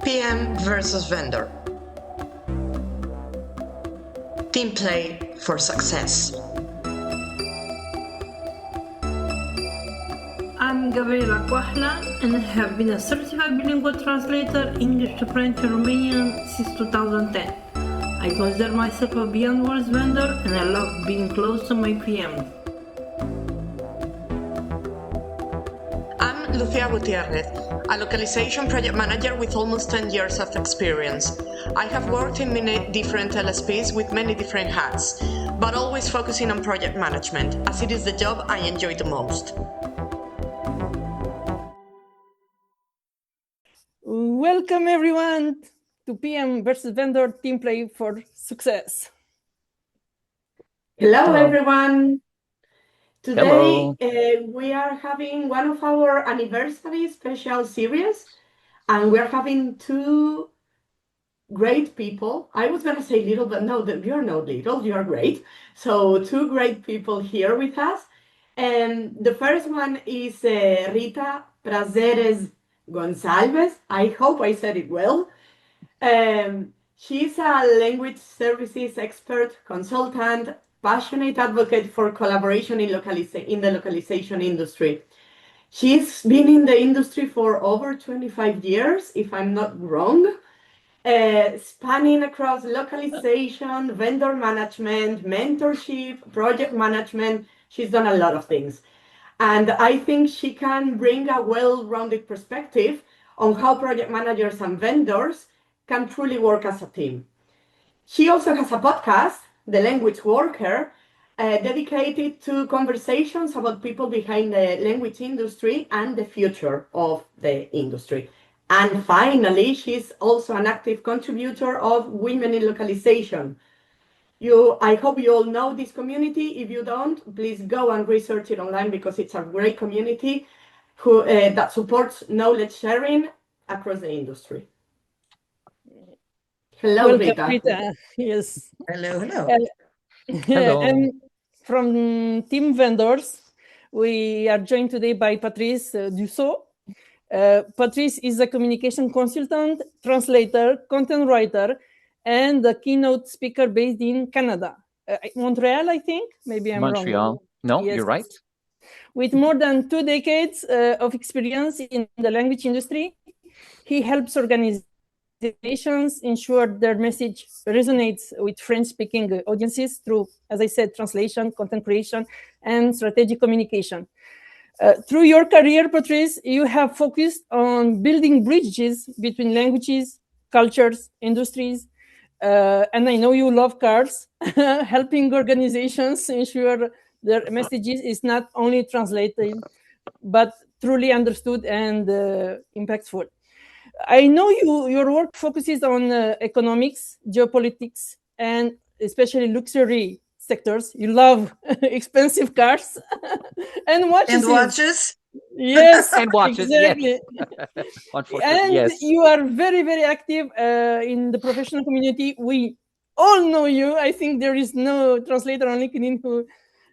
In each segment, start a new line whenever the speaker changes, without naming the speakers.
PM versus vendor. Team play for success.
I'm Gabriela Coahla and have been a certified bilingual translator English to French and Romanian since 2010. I consider myself a beyond words vendor and I love being close to my PMs.
I'm Lucia Gutierrez, a localization project manager with almost 10 years of experience. I have worked in many different LSPs with many different hats, but always focusing on project management, as it is the job I enjoy the most.
Welcome everyone to PM versus Vendor Team Play for Success.
Hello everyone. Today we are having one of our anniversary special series, and we're having two great people. I was going to say little, but no, you're not little, you're great. So two great people here with us. And the first one is Rita Prazeres Gonçalves. I hope I said it well. She's a language services expert, consultant, passionate advocate for collaboration in the localization industry. She's been in the industry for over 25 years, if I'm not wrong, spanning across localization, vendor management, mentorship, project management. She's done a lot of things. And I think she can bring a well-rounded perspective on how project managers and vendors can truly work as a team. She also has a podcast, The Language Worker, dedicated to conversations about people behind the language industry and the future of the industry. And finally, she's also an active contributor of Women in Localization. I hope you all know this community. If you don't, please go and research it online because it's a great community that supports knowledge sharing across the industry. Hello,
Welcome,
Rita.
Rita. Yes.
Hello.
Hello.
And from Team Vendors, we are joined today by Patrice Dussault. Patrice is a communication consultant, translator, content writer, and a keynote speaker based in Canada. Montreal, I think. Maybe I'm wrong.
No,
Yes.
You're right.
With more than 2 decades of experience in the language industry, he helps organizations ensure their message resonates with French-speaking audiences through, as I said, translation, content creation, and strategic communication. Through your career, Patrice, you have focused on building bridges between languages, cultures, industries, and I know you love cars, helping organizations ensure their messages is not only translated, but truly understood and impactful. I know your work focuses on economics, geopolitics, and especially luxury sectors. You love expensive cars and watches. Yes,
And watches,
exactly.
yes. Unfortunately,
And
yes.
you are very, very active in the professional community. We all know you. I think there is no translator on LinkedIn who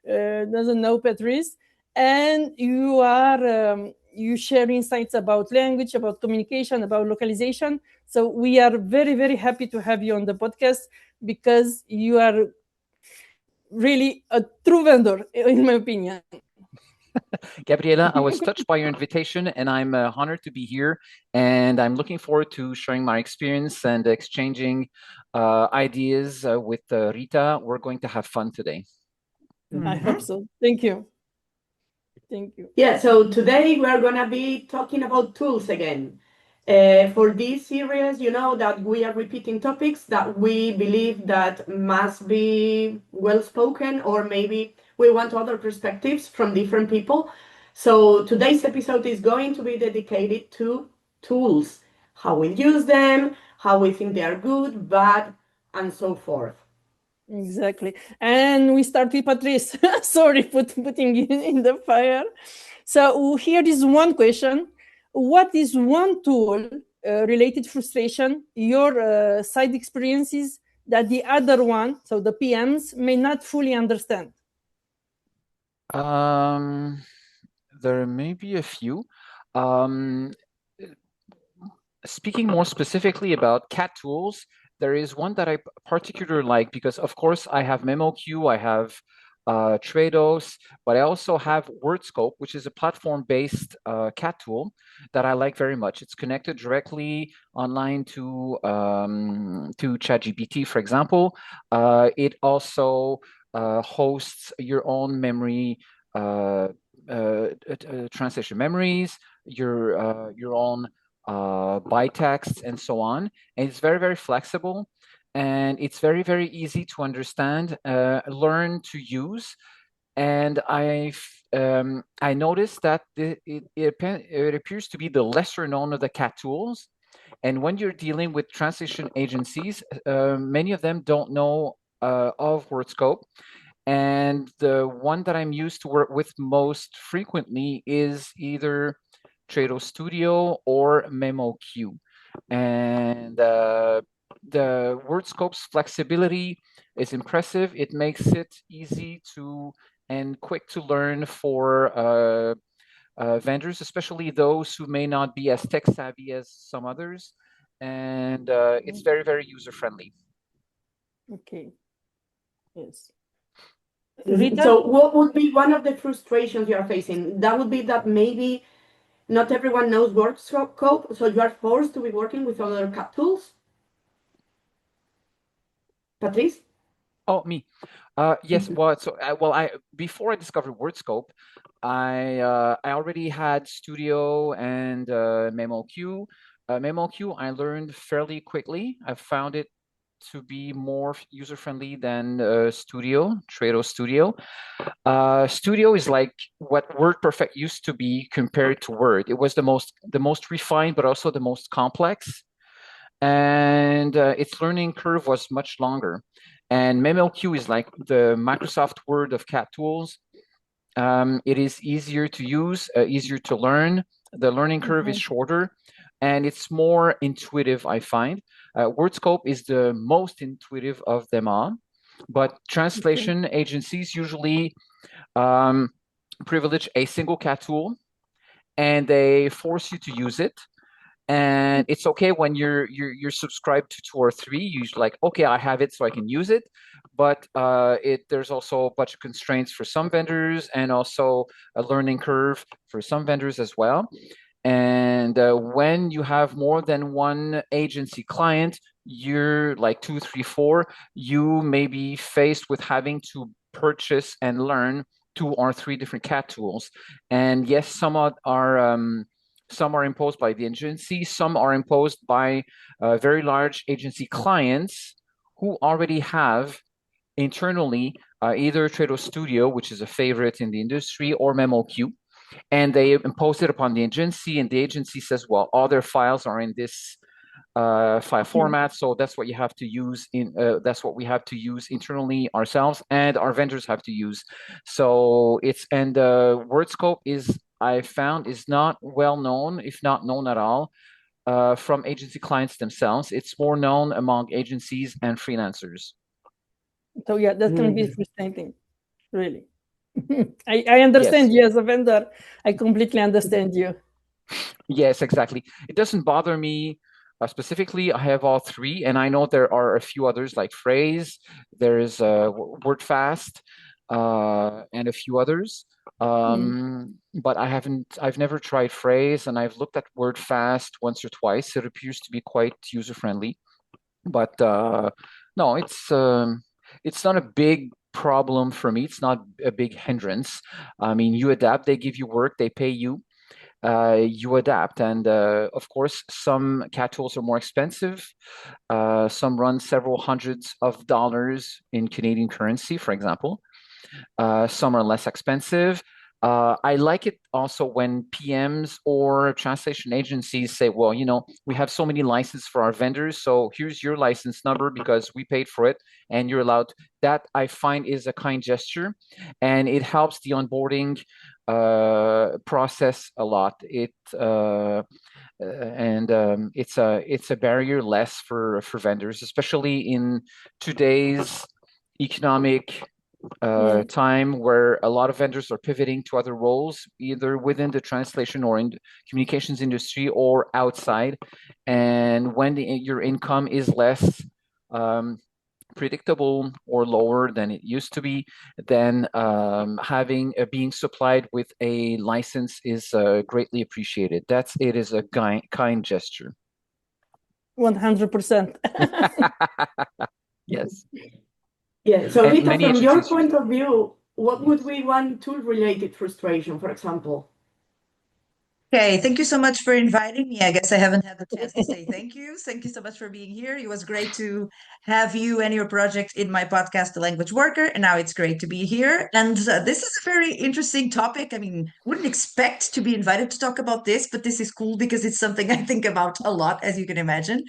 doesn't know Patrice. And you are you share insights about language, about communication, about localization. So we are very, very happy to have you on the podcast because you are really a true vendor, in my opinion.
Gabriela, I was touched by your invitation and I'm honored to be here. And I'm looking forward to sharing my experience and exchanging ideas with Rita. We're going to have fun today.
I hope so. Thank you. Thank you.
Yeah, so today we're going to be talking about tools again. For this series, you know that we are repeating topics that we believe that must be well spoken, or maybe we want other perspectives from different people. So today's episode is going to be dedicated to tools, how we use them, how we think they are good, bad, and so forth.
Exactly. And we start with Patrice. Sorry, putting you in the fire. So here is one question. What is one tool related frustration, your side experiences that the other one, so the PMs, may not fully understand?
There may be a few. speaking more specifically about CAT tools, there is one that I particularly like because, of course, I have MemoQ, I have Trados, but I also have WordScope, which is a platform-based CAT tool that I like very much. It's connected directly online to ChatGPT, for example. It also hosts your own memory, translation memories, your own by text and so on. And it's very, very flexible and it's very, very easy to understand, learn to use. And I noticed that it appears to be the lesser known of the CAT tools. And when you're dealing with translation agencies, many of them don't know of WordScope. And the one that I'm used to work with most frequently is either Trado Studio or MemoQ. And the WordScope's flexibility is impressive. It makes it easy to and quick to learn for vendors, especially those who may not be as tech savvy as some others. And it's very, very user friendly.
Okay. Yes.
Rita? So what would be one of the frustrations you are facing? That would be that maybe not everyone knows WordScope, so you are forced to be working with other CAT tools? Patrice?
Oh, me. Yes. Well, so I before I discovered WordScope, I already had Studio and MemoQ. MemoQ I learned fairly quickly. I found it to be more user friendly than Trado Studio. Studio is like what WordPerfect used to be compared to Word. It was the most refined, but also the most complex, and its learning curve was much longer. And MemoQ is like the Microsoft Word of CAT tools. It is easier to use, easier to learn. The learning curve is shorter, and it's more intuitive, I find. WordScope is the most intuitive of them all, but translation agencies usually privilege a single CAT tool, and they force you to use it. And it's okay when you're subscribed to two or three. You're like, okay, I have it, so I can use it. But there's also a bunch of constraints for some vendors, and also a learning curve for some vendors as well. And when you have more than one agency client, you're like 2, 3, 4, you may be faced with having to purchase and learn 2 or 3 different CAT tools. And yes, some are imposed by the agency, some are imposed by very large agency clients who already have internally either Trado Studio, which is a favorite in the industry, or MemoQ. And they impose it upon the agency, and the agency says, well, all their files are in this file format, so that's what you have to use that's what we have to use internally ourselves, and our vendors have to use. So WordScope I found is not well known, if not known at all, from agency clients themselves. It's more known among agencies and freelancers.
So yeah, that can be frustrating, really. I understand you as a vendor. I completely understand you.
Yes, exactly. It doesn't bother me specifically. I have all 3, and I know there are a few others like Phrase. There's WordFast and a few others. But I've never tried Phrase, and I've looked at WordFast once or twice. It appears to be quite user-friendly. But no, it's not a big problem for me. It's not a big hindrance. I mean, you adapt, they give you work, they pay you. You adapt, and of course some CAT tools are more expensive. Some run several hundreds of dollars in Canadian currency, for example. Some are less expensive. I like it also when PMs or translation agencies say, well, we have so many licenses for our vendors, so here's your license number because we paid for it and you're allowed. That I find is a kind gesture, and it helps the onboarding process a lot. It's a barrier less for vendors, especially in today's economic time where a lot of vendors are pivoting to other roles, either within the translation or in communications industry or outside. And when your income is less predictable or lower than it used to be, then being supplied with a license is greatly appreciated. It is a kind gesture.
100%.
Yes.
Yeah. So
And
Rita,
many
from your
agencies use
point of view, what would be one tool-related frustration, for example?
Okay, thank you so much for inviting me. I guess I haven't had the chance to say thank you. Thank you so much for being here. It was great to have you and your project in my podcast, The Language Worker, and now it's great to be here. And this is a very interesting topic. I mean, wouldn't expect to be invited to talk about this, but this is cool because it's something I think about a lot, as you can imagine.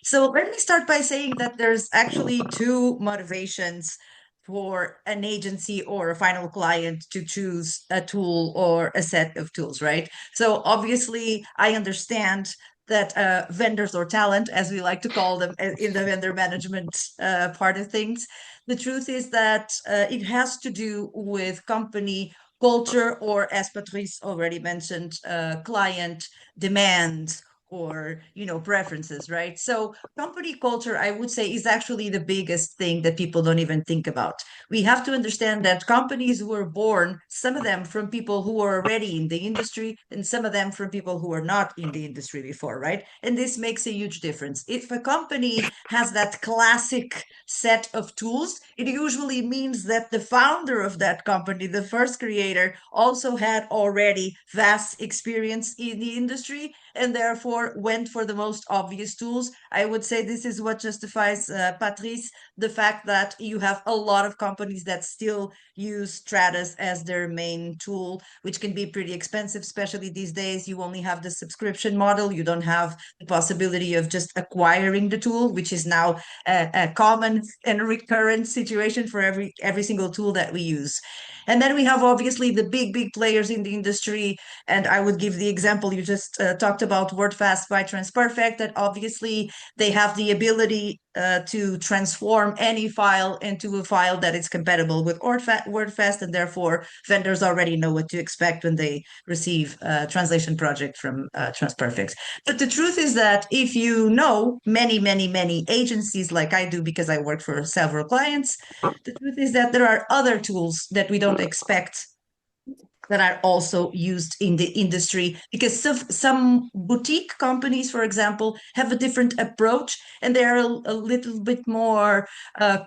So let me start by saying that there's actually two motivations for an agency or a final client to choose a tool or a set of tools, right? So obviously, I understand that vendors or talent, as we like to call them in the vendor management part of things, the truth is that it has to do with company culture or, as Patrice already mentioned, client demand or preferences, right? So company culture, I would say, is actually the biggest thing that people don't even think about. We have to understand that companies were born, some of them from people who are already in the industry, and some of them from people who are not in the industry before, right? And this makes a huge difference. If a company has that classic set of tools, it usually means that the founder of that company, the first creator, also had already vast experience in the industry and therefore went for the most obvious tools. I would say this is what justifies, Patrice, the fact that you have a lot of companies that still use Stratus as their main tool, which can be pretty expensive, especially these days. You only have the subscription model. You don't have the possibility of just acquiring the tool, which is now a common and recurrent situation for every single tool that we use. And then we have obviously the big players in the industry. And I would give the example you just talked about, WordFast by Transperfect, that obviously they have the ability to transform any file into a file that is compatible with WordFast, and therefore vendors already know what to expect when they receive a translation project from Transperfect. But the truth is that if you know many agencies like I do, because I work for several clients, the truth is that there are other tools that we don't expect that are also used in the industry, because some boutique companies, for example, have a different approach and they're a little bit more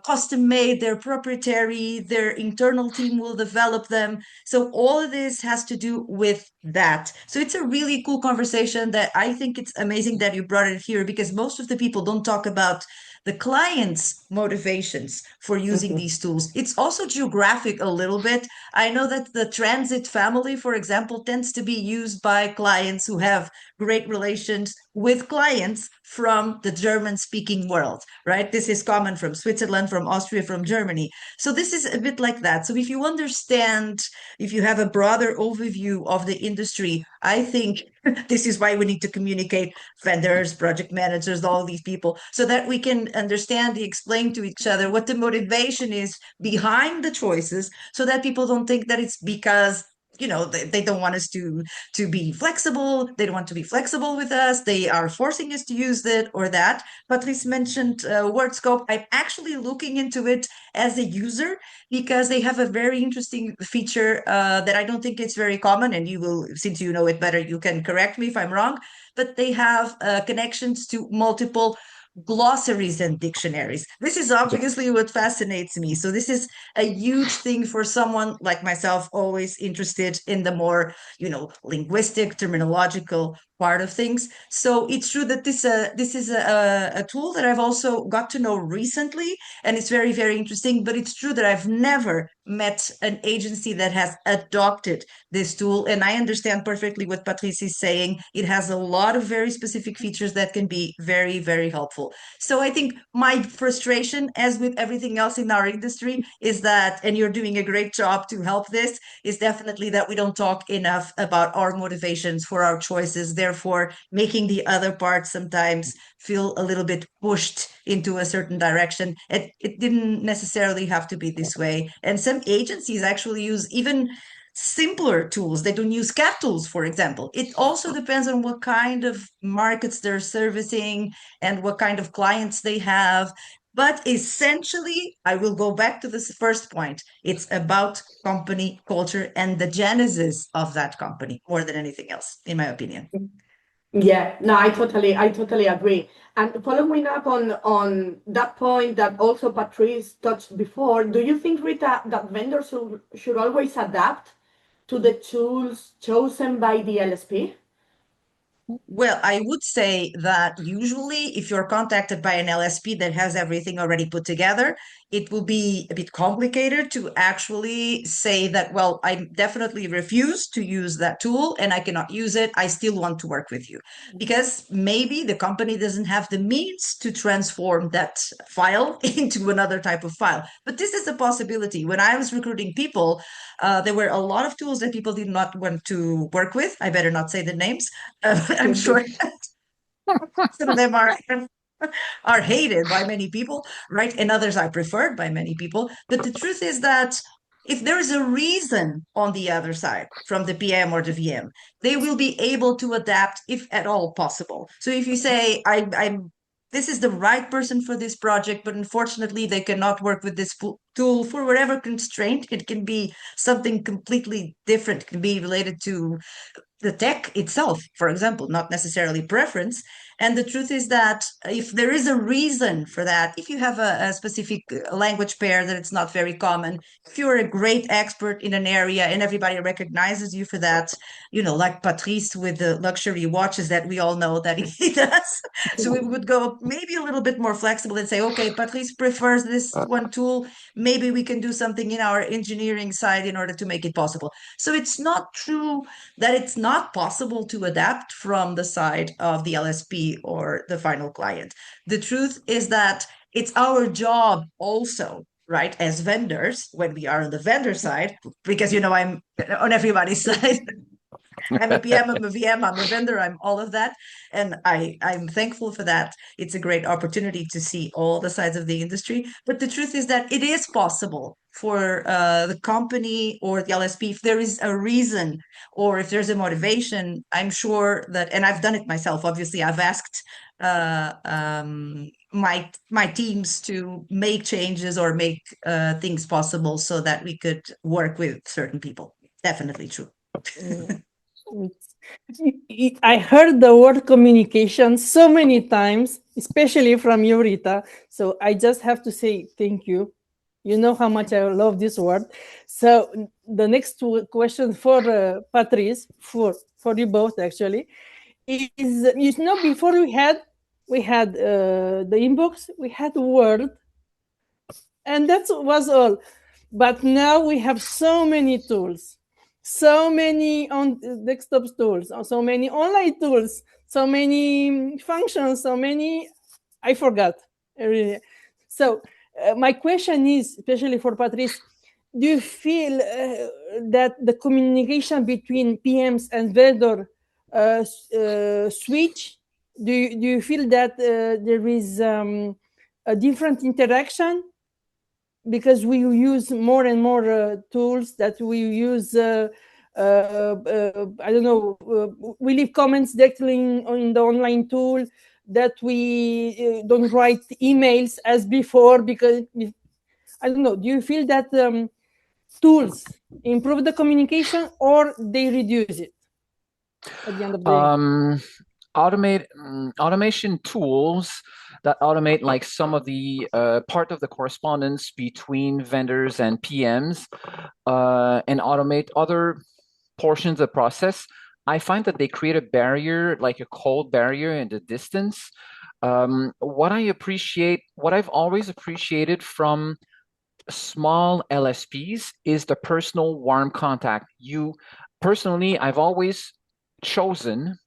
custom made, they're proprietary, their internal team will develop them. So all of this has to do with that. So it's a really cool conversation that I think it's amazing that you brought it here, because most of the people don't talk about the client's motivations for using these tools. It's also geographic a little bit. I know that the transit family, for example, tends to be used by clients who have great relations with clients from the German-speaking world, right? This is common from Switzerland, from Austria, from Germany. So this is a bit like that. So if you understand, if you have a broader overview of the industry, I think this is why we need to communicate vendors, project managers, all these people, so that we can understand, explain to each other what the motivation is behind the choices, so that people don't think that it's because they don't want us to be flexible. They don't want to be flexible with us. They are forcing us to use that or that. Patrice mentioned WordScope. I'm actually looking into it as a user, because they have a very interesting feature that I don't think it's very common. And you will, since you know it better, you can correct me if I'm wrong. But they have connections to multiple glossaries and dictionaries. This is obviously what fascinates me. So this is a huge thing for someone like myself, always interested in the more, linguistic, terminological part of things. So it's true that this is a tool that I've also got to know recently, and it's very interesting. But it's true that I've never met an agency that has adopted this tool, and I understand perfectly what Patrice is saying. It has a lot of very specific features that can be very helpful. So I think my frustration, as with everything else in our industry, is that, and you're doing a great job to help this, is definitely that we don't talk enough about our motivations for our choices. They're therefore making the other part sometimes feel a little bit pushed into a certain direction. It didn't necessarily have to be this way. And some agencies actually use even simpler tools. They don't use CAT tools, for example. It also depends on what kind of markets they're servicing and what kind of clients they have. But essentially, I will go back to this first point. It's about company culture and the genesis of that company more than anything else, in my opinion.
Yeah, no, I totally agree. And following up on that point that also Patrice touched before, do you think, Rita, that vendors should always adapt to the tools chosen by the LSP?
Well, I would say that usually if you're contacted by an LSP that has everything already put together, it will be a bit complicated to actually say that, well, I definitely refuse to use that tool and I cannot use it. I still want to work with you. Because maybe the company doesn't have the means to transform that file into another type of file. But this is a possibility. When I was recruiting people, there were a lot of tools that people did not want to work with. I better not say the names. I'm sure some of them are hated by many people, right? And others are preferred by many people. But the truth is that if there is a reason on the other side from the PM or the VM, they will be able to adapt if at all possible. So if you say, I'm this is the right person for this project, but unfortunately they cannot work with this tool for whatever constraint. It can be something completely different. It can be related to the tech itself, for example, not necessarily preference. And the truth is that if there is a reason for that, if you have a specific language pair that it's not very common, if you're a great expert in an area and everybody recognizes you for that, you know, like Patrice with the luxury watches that we all know that he does. So we would go maybe a little bit more flexible and say, okay, Patrice prefers this one tool. Maybe we can do something in our engineering side in order to make it possible. So it's not true that it's not possible to adapt from the side of the LSP or the final client. The truth is that it's our job also, right, as vendors, when we are on the vendor side, because, you know, I'm on everybody's side. I'm a PM, I'm a VM, I'm a vendor, I'm all of that. And I'm thankful for that. It's a great opportunity to see all the sides of the industry. But the truth is that it is possible for the company or the LSP, if there is a reason or if there's a motivation, I'm sure that, and I've done it myself, obviously, I've asked my teams to make changes or make things possible so that we could work with certain people. Definitely true.
I heard the word communication so many times, especially from you, Rita. So I just have to say thank you. You know how much I love this word. So the next question for Patrice, for you both actually, is, you know, before we had the inbox, we had Word, and that was all. But now we have so many tools, so many on desktop tools, so many online tools, so many functions, so many, I forgot. So my question is, especially for Patrice, do you feel that the communication between PMs and vendor switch? Do you feel that there is a different interaction? Because we use more and more tools that we use, I don't know, we leave comments directly in the online tool, that we don't write emails as before, because, I don't know, do you feel that tools improve the communication or they reduce it at the end of the day?
Automation tools that automate like some of the part of the correspondence between vendors and PMs and automate other portions of the process. I find that they create a barrier, like a cold barrier in the distance. What I've always appreciated from small LSPs is the personal warm contact. Personally, I've always chosen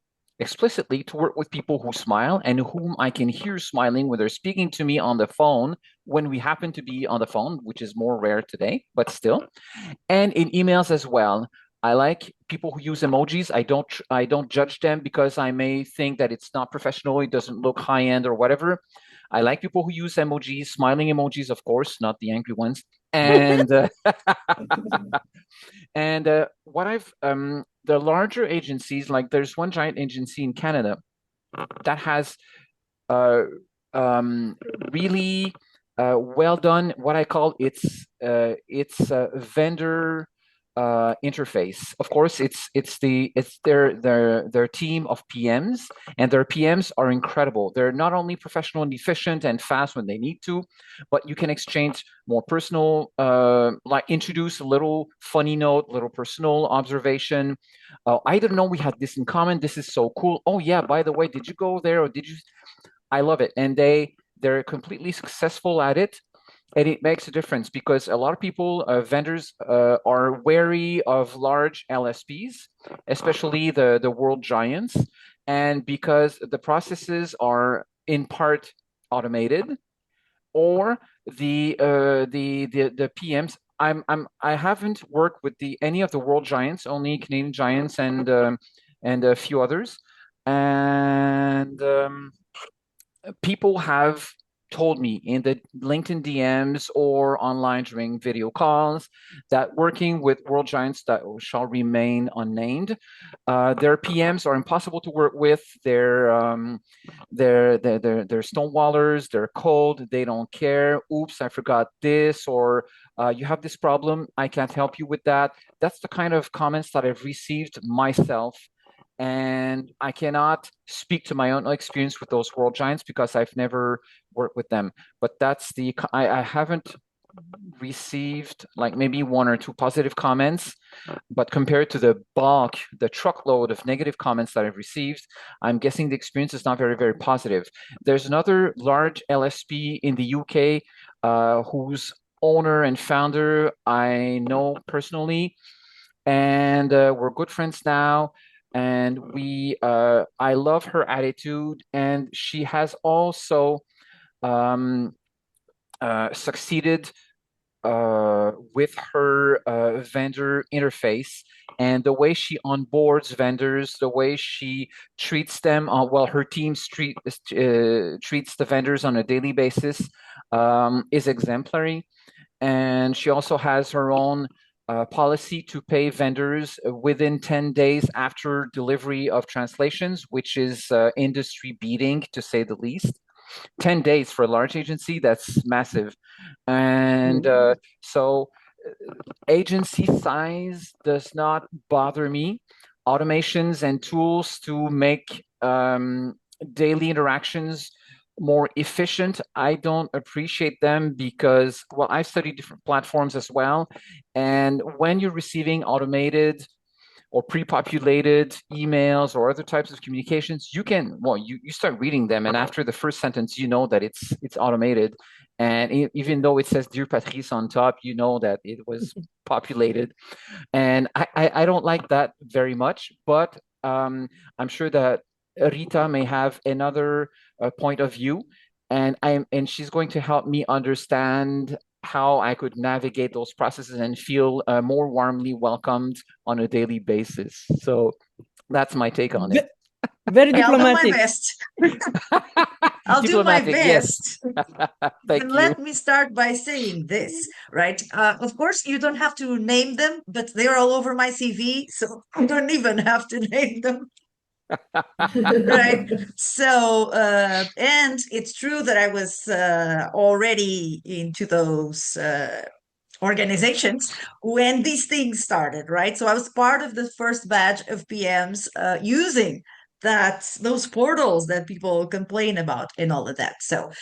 explicitly to work with people who smile and whom I can hear smiling when they're speaking to me on the phone, when we happen to be on the phone, which is more rare today, but still, and in emails as well. I like people who use emojis. I don't judge them because I may think that it's not professional, it doesn't look high end or whatever. I like people who use emojis, smiling emojis, of course, not the angry ones. And what I've the larger agencies, like there's one giant agency in Canada that has really well done what I call its vendor interface. Of course, it's their team of PMs, and their PMs are incredible. They're not only professional and efficient and fast when they need to, but you can exchange more personal, like introduce a little funny note, little personal observation. I didn't know we had this in common. This is so cool. Oh yeah, by the way, did you go there or did you? I love it, and they're completely successful at it. And it makes a difference because a lot of people, vendors, are wary of large LSPs, especially the world giants, and because the processes are in part automated, or the PMs. I haven't worked with any of the world giants, only Canadian giants and a few others, and people have told me in the LinkedIn DMs or online during video calls that working with world giants that shall remain unnamed, their PMs are impossible to work with. They're stonewallers. They're cold. They don't care. Oops, I forgot this, or you have this problem. I can't help you with that. That's the kind of comments that I've received myself, and I cannot speak to my own experience with those world giants because I've never worked with them. But I haven't received like maybe one or two positive comments, but compared to the bulk, the truckload of negative comments that I've received, I'm guessing the experience is not very, very positive. There's another large LSP in the UK whose owner and founder I know personally, and we're good friends now. And I love her attitude, and she has also succeeded with her vendor interface and the way she onboards vendors, the way she treats them. Her team treats the vendors on a daily basis is exemplary, and she also has her own policy to pay vendors within 10 days after delivery of translations, which is industry beating, to say the least. 10 days for a large agency, that's massive. And so agency size does not bother me. Automations and tools to make daily interactions more efficient, I don't appreciate them because, well, I've studied different platforms as well. And when you're receiving automated or pre-populated emails or other types of communications, you start reading them, and after the first sentence, you know that it's automated. And even though it says "Dear Patrice" on top, you know that it was populated. And I don't like that very much, but I'm sure that Rita may have another point of view, and she's going to help me understand how I could navigate those processes and feel more warmly welcomed on a daily basis. So that's my take on it.
Very diplomatic.
I'll do my best.
Thank
and
you.
Let me start by saying this, right? Of course, you don't have to name them, but they're all over my CV, so I don't even have to name them. Right. So, and it's true that I was already into those organizations when these things started, right? So I was part of the first batch of PMs using those portals that people complain about and all of that. So,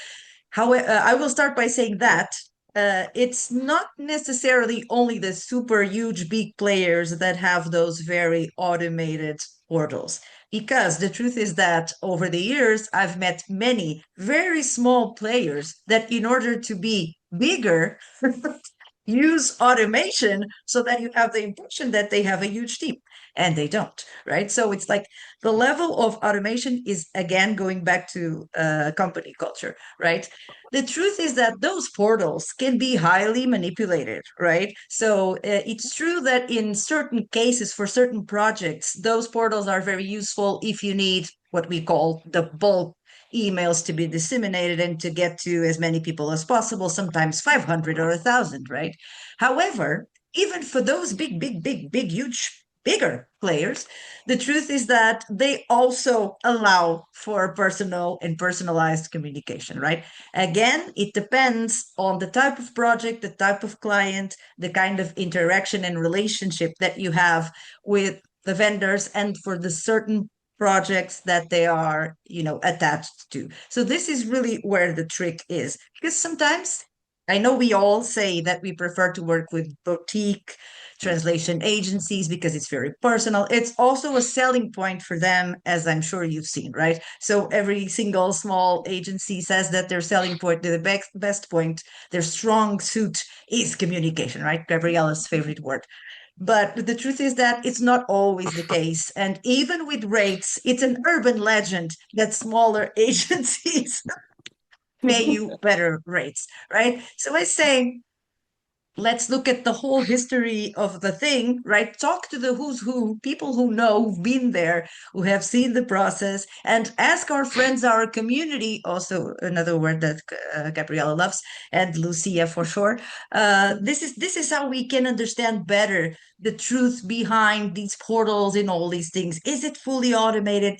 I will start by saying that it's not necessarily only the super huge big players that have those very automated portals, because the truth is that over the years, I've met many very small players that in order to be bigger, use automation so that you have the impression that they have a huge team, and they don't, right? So it's like the level of automation is, again, going back to company culture, right? The truth is that those portals can be highly manipulated, right? So it's true that in certain cases, for certain projects, those portals are very useful if you need what we call the bulk emails to be disseminated and to get to as many people as possible, sometimes 500 or 1,000, right? However, even for those big, huge, bigger players, the truth is that they also allow for personal and personalized communication, right? Again, it depends on the type of project, the type of client, the kind of interaction and relationship that you have with the vendors, and for the certain projects that they are, attached to. So this is really where the trick is, because sometimes I know we all say that we prefer to work with boutique translation agencies because it's very personal. It's also a selling point for them, as I'm sure you've seen, right? So every single small agency says that their selling point, the best point, their strong suit is communication, right? Gabriella's favorite word. But the truth is that it's not always the case. And even with rates, it's an urban legend that smaller agencies pay you better rates, right? So I say, let's look at the whole history of the thing, right? Talk to the who's who, people who know, who've been there, who have seen the process, and ask our friends, our community, also another word that Gabriella loves, and Lucia for sure. This is how we can understand better the truth behind these portals and all these things. Is it fully automated?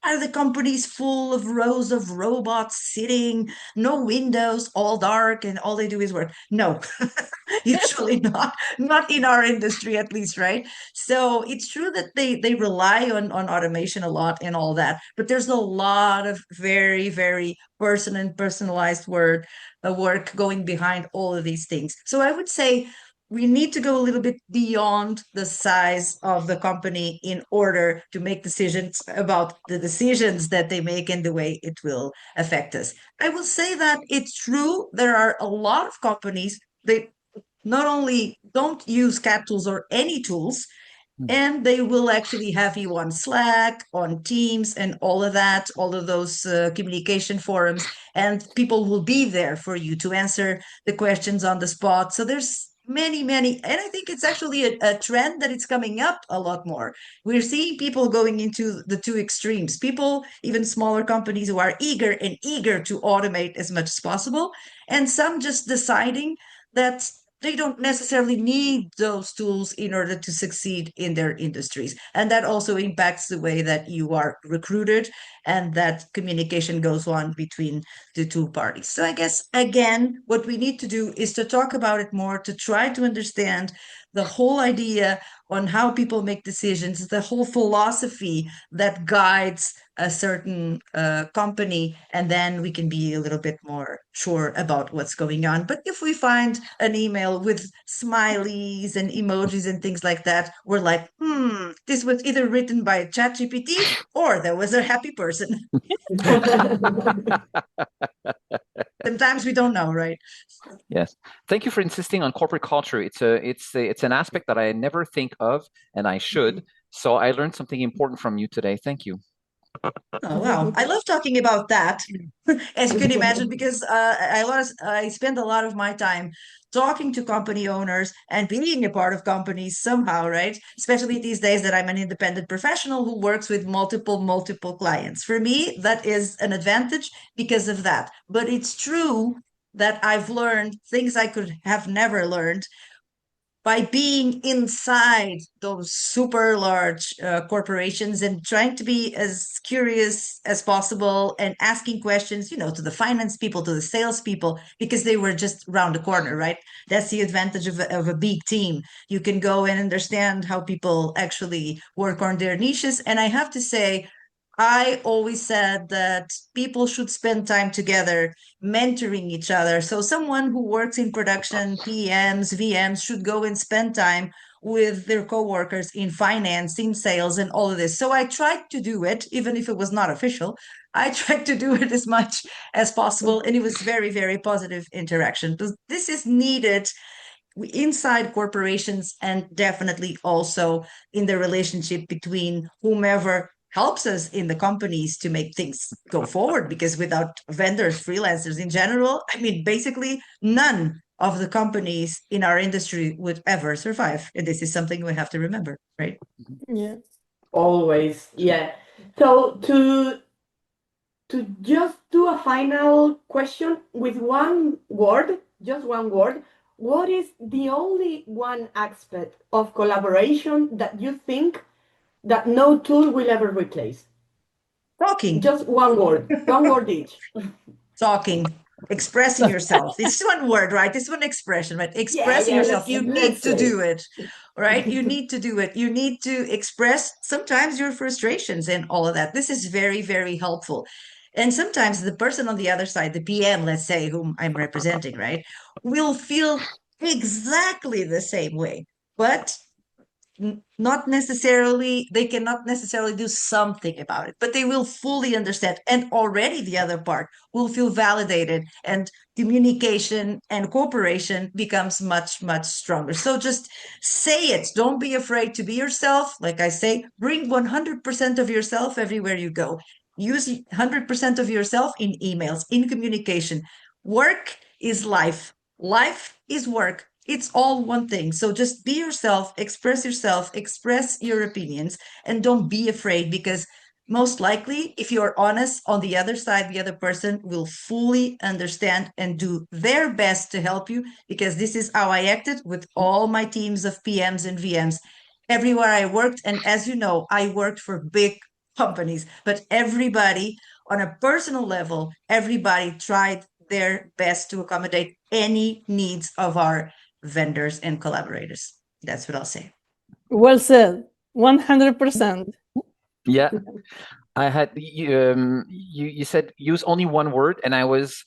Are the companies full of rows of robots sitting, no windows, all dark, and all they do is work? No, usually not in our industry, at least, right? So it's true that they rely on automation a lot and all that, but there's a lot of very, very personalized work going behind all of these things. So I would say we need to go a little bit beyond the size of the company in order to make decisions about the decisions that they make and the way it will affect us. I will say that it's true, there are a lot of companies that not only don't use cat tools or any tools, and they will actually have you on Slack, on Teams, and all of that, all of those communication forums, and people will be there for you to answer the questions on the spot. So there's many, and I think it's actually a trend that it's coming up a lot more. We're seeing people going into the two extremes, people, even smaller companies who are eager to automate as much as possible, and some just deciding that they don't necessarily need those tools in order to succeed in their industries. And that also impacts the way that you are recruited and that communication goes on between the two parties. So I guess, again, what we need to do is to talk about it more, to try to understand the whole idea on how people make decisions, the whole philosophy that guides a certain company, and then we can be a little bit more sure about what's going on. But if we find an email with smileys and emojis and things like that, we're like, this was either written by ChatGPT or there was a happy person. Sometimes we don't know, right?
Yes. Thank you for insisting on corporate culture. It's an aspect that I never think of, and I should. So I learned something important from you today. Thank you.
Oh, wow. I love talking about that, as you can imagine, because I spend a lot of my time talking to company owners and being a part of companies somehow, right? Especially these days that I'm an independent professional who works with multiple clients. For me, that is an advantage because of that. But it's true that I've learned things I could have never learned by being inside those super large corporations and trying to be as curious as possible and asking questions, to the finance people, to the sales people, because they were just around the corner, right? That's the advantage of a big team. You can go and understand how people actually work on their niches. And I have to say, I always said that people should spend time together mentoring each other. So someone who works in production, PMs, VMs, should go and spend time with their coworkers in finance, in sales, and all of this. So I tried to do it, even if it was not official. I tried to do it as much as possible, and it was very, very positive interaction. This is needed inside corporations, and definitely also in the relationship between whomever helps us in the companies to make things go forward. Because without vendors, freelancers in general, I mean, basically none of the companies in our industry would ever survive. And this is something we have to remember, right?
Yeah.
Always, yeah. So to just do a final question with one word, just one word, what is the only one aspect of collaboration that you think that no tool will ever replace?
Talking.
Just one word each.
Talking, expressing yourself. It's one word, right? It's one expression, right? Expressing yourself. You need to do it, right? You need to do it. You need to express sometimes your frustrations and all of that. This is very, very helpful. And sometimes the person on the other side, the PM, let's say, whom I'm representing, right, will feel exactly the same way. But not necessarily, they cannot necessarily do something about it, but they will fully understand, and already the other part will feel validated, and communication and cooperation becomes much, much stronger. So just say it. Don't be afraid to be yourself. Like I say, bring 100% of yourself everywhere you go. Use 100% of yourself in emails, in communication. Work is life. Life is work. It's all one thing. So just be yourself, express your opinions, and don't be afraid, because most likely, if you're honest, on the other side, the other person will fully understand and do their best to help you, because this is how I acted with all my teams of PMs and VMs everywhere I worked. And as you know, I worked for big companies, but everybody on a personal level, everybody tried their best to accommodate any needs of our vendors and collaborators. That's what I'll say.
Well said. 100%.
Yeah, I had you said use only one word, and I was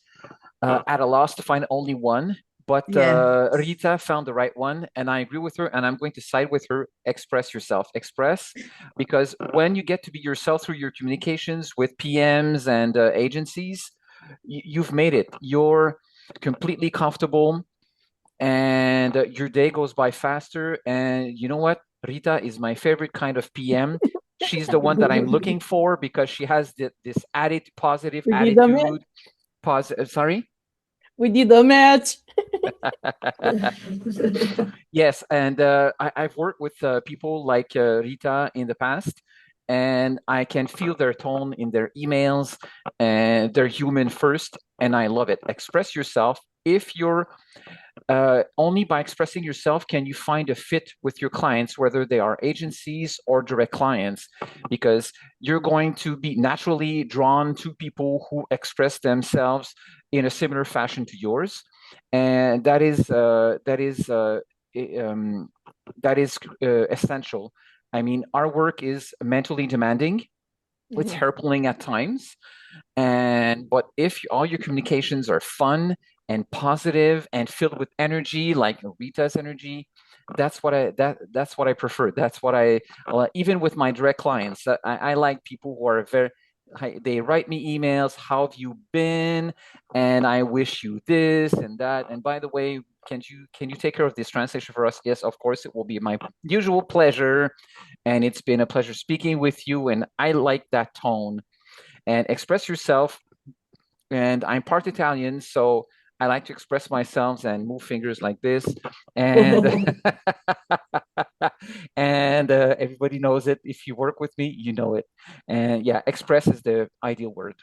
at a loss to find only one. But
Yeah.
Rita found the right one, and I agree with her. And I'm going to side with her. Express yourself. Express, because when you get to be yourself through your communications with PMs and agencies, you've made it. You're completely comfortable, and your day goes by faster. And you know what? Rita is my favorite kind of PM. She's the one that I'm looking for, because she has this added positive
We did a match.
attitude. Sorry?
We did a match.
Yes, and I've worked with people like Rita in the past, and I can feel their tone in their emails, and they're human first, and I love it. Express yourself. If you're only by expressing yourself can you find a fit with your clients, whether they are agencies or direct clients, because you're going to be naturally drawn to people who express themselves in a similar fashion to yours, and that is essential. I mean, our work is mentally demanding. It's hair-pulling at times, but if all your communications are fun and positive and filled with energy, like Rita's energy, that's what I prefer. That's what I even with my direct clients. I like people who are very. They write me emails. How have you been? And I wish you this and that. And by the way, can you take care of this translation for us? Yes, of course. It will be my usual pleasure. And it's been a pleasure speaking with you. And I like that tone. And express yourself. And I'm part Italian, so I like to express myself and move fingers like this. And and everybody knows it. If you work with me, you know it. And yeah, express is the ideal word.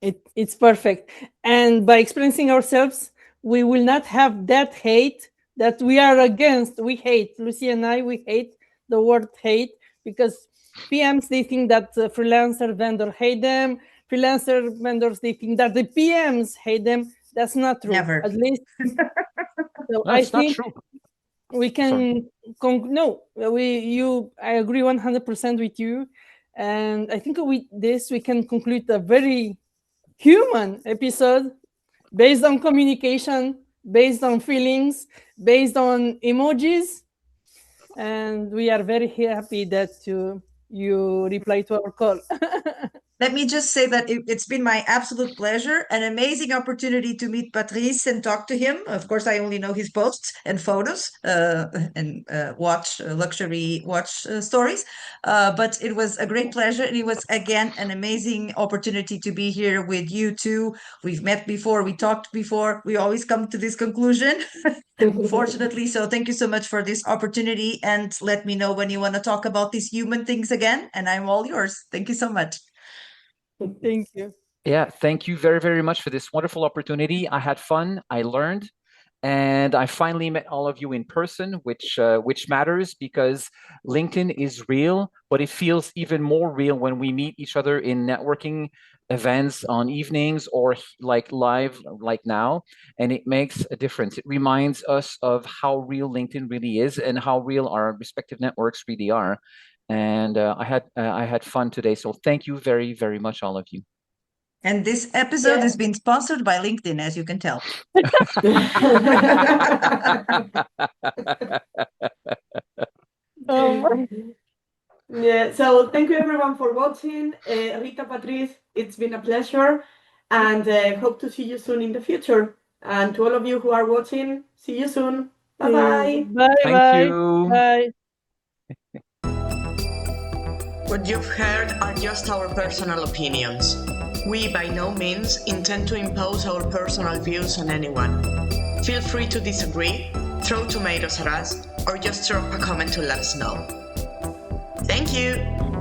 It's perfect. And by expressing ourselves, we will not have that hate that we are against. We hate, Lucy and I, we hate the word hate, because PMs, they think that freelancer vendor hate them. Freelancer vendors, they think that the PMs hate them. That's not true.
Never.
At least. So I
That's not
think
true.
we can I agree 100% with you, and I think with this we can conclude a very human episode based on communication, based on feelings, based on emojis, and we are very happy that you reply to our call.
Let me just say that it's been my absolute pleasure, an amazing opportunity to meet Patrice and talk to him. Of course, I only know his posts and photos and watch luxury watch stories. But it was a great pleasure. And it was, again, an amazing opportunity to be here with you two. We've met before, we talked before. We always come to this conclusion, fortunately. So thank you so much for this opportunity. And let me know when you want to talk about these human things again. And I'm all yours. Thank you so much.
Thank you.
Yeah, thank you very, very much for this wonderful opportunity. I had fun, I learned, and I finally met all of you in person, which matters because LinkedIn is real, but it feels even more real when we meet each other in networking events on evenings or like live like now, and it makes a difference. It reminds us of how real LinkedIn really is and how real our respective networks really are. And I had fun today. So thank you very, very much, all of you.
And this episode has been sponsored by LinkedIn, as you can tell.
Yeah, so thank you everyone for watching. Rita, Patrice, it's been a pleasure, and hope to see you soon in the future. And to all of you who are watching, see you soon. Bye-bye.
Thank you.
Bye.
What you've heard are just our personal opinions. We by no means intend to impose our personal views on anyone. Feel free to disagree, throw tomatoes at us, or just drop a comment to let us know. Thank you!